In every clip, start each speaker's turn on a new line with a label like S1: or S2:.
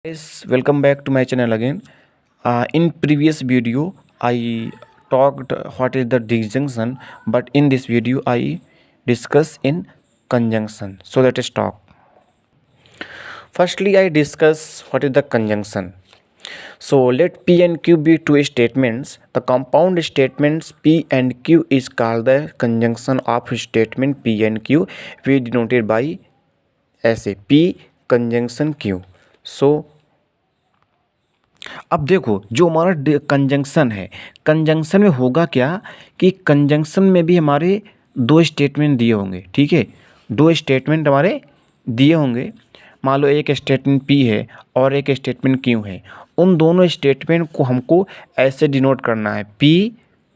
S1: Guys, welcome back to my channel again. In previous video, I talked what is the disjunction, but in this video, I discuss in conjunction. So let us talk. Firstly, I discuss what is the conjunction. So let P and Q be two statements. The compound statements P and Q is called the conjunction of statement P and Q. We denoted by ऐसे P conjunction Q. So अब देखो जो हमारा conjunction है, conjunction में होगा क्या कि कंजंक्शन में भी हमारे दो स्टेटमेंट दिए होंगे। ठीक है, दो स्टेटमेंट हमारे दिए होंगे। मान लो एक स्टेटमेंट पी है और एक स्टेटमेंट क्यू है। उन दोनों स्टेटमेंट को हमको ऐसे डिनोट करना है, पी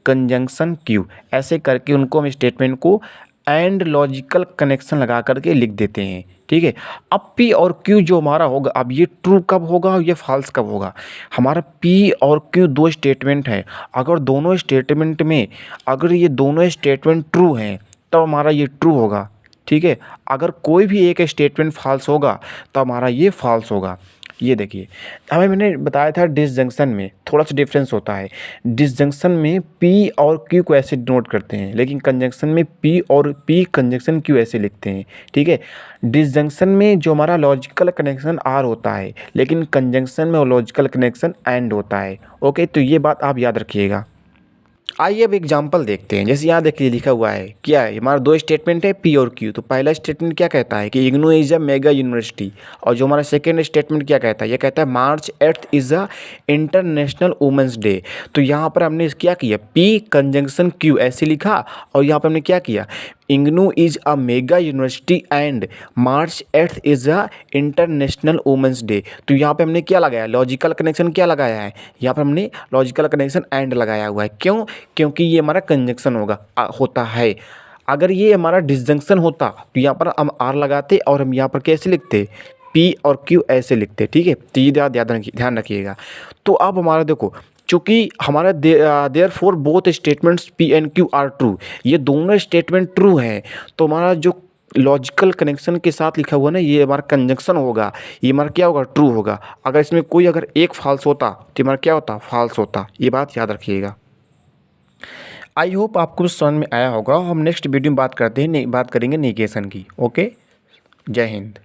S1: कंजंक्शन क्यू, ऐसे करके उनको हम स्टेटमेंट को एंड लॉजिकल कनेक्शन लगा करके लिख देते हैं। ठीक है, अब पी और क्यू जो हमारा होगा, अब ये ट्रू कब होगा और ये फॉल्स कब होगा। हमारा पी और क्यू दो स्टेटमेंट है, अगर दोनों स्टेटमेंट में अगर ये दोनों स्टेटमेंट ट्रू हैं तो हमारा ये ट्रू होगा। ठीक है, अगर कोई भी एक स्टेटमेंट फॉल्स होगा तो हमारा ये फॉल्स होगा। ये देखिए, हमें मैंने बताया था डिसजंक्शन में थोड़ा सा डिफरेंस होता है। डिसजंक्शन में पी और क्यू को ऐसे डिनोट करते हैं, लेकिन कंजंक्शन में पी और पी कंजंक्शन क्यू ऐसे लिखते हैं। ठीक है, डिसजंक्शन में जो हमारा लॉजिकल कनेक्शन आर होता है, लेकिन कंजंक्शन में वो लॉजिकल कनेक्शन एंड होता है। ओके, तो ये बात आप याद रखिएगा। आइए अब एग्जाम्पल देखते हैं। जैसे यहाँ देखिए लिखा हुआ है, क्या है, हमारा दो स्टेटमेंट है पी और क्यू। तो पहला स्टेटमेंट क्या कहता है कि IGNOU is a mega university, और जो हमारा सेकेंड स्टेटमेंट क्या कहता है, ये कहता है मार्च 8 is a international women's day. तो यहाँ पर हमने क्या किया, पी कंजंक्शन क्यू ऐसे लिखा, और यहाँ पर हमने क्या किया, IGNOU is a mega university and March 8 is a international women's day. तो यहाँ पे हमने क्या लगाया, लॉजिकल कनेक्शन क्या लगाया है, यहाँ पर हमने लॉजिकल कनेक्शन एंड लगाया हुआ है। क्यों, क्योंकि ये हमारा कंजंक्शन होता है। अगर ये हमारा डिसजंक्शन होता तो यहाँ पर हम आर लगाते और हम यहाँ पर कैसे लिखते, पी और क्यू ऐसे लिखते। ठीक है, तो ये ध्यान रखिएगा। तो अब हमारा देखो, चूँकि हमारा therefore both statements P and Q R true, ये दोनों स्टेटमेंट ट्रू हैं, तो हमारा जो लॉजिकल कनेक्शन के साथ लिखा हुआ ना, ये हमारा कंजंक्शन होगा, ये हमारा क्या होगा, ट्रू होगा। अगर इसमें कोई अगर एक फॉल्स होता तो हमारा क्या होता, फॉल्स होता। ये बात याद रखिएगा। आई होप आपको समझ में आया होगा। हम नेक्स्ट वीडियो में बात करेंगे नेगेशन की। ओके, जय हिंद।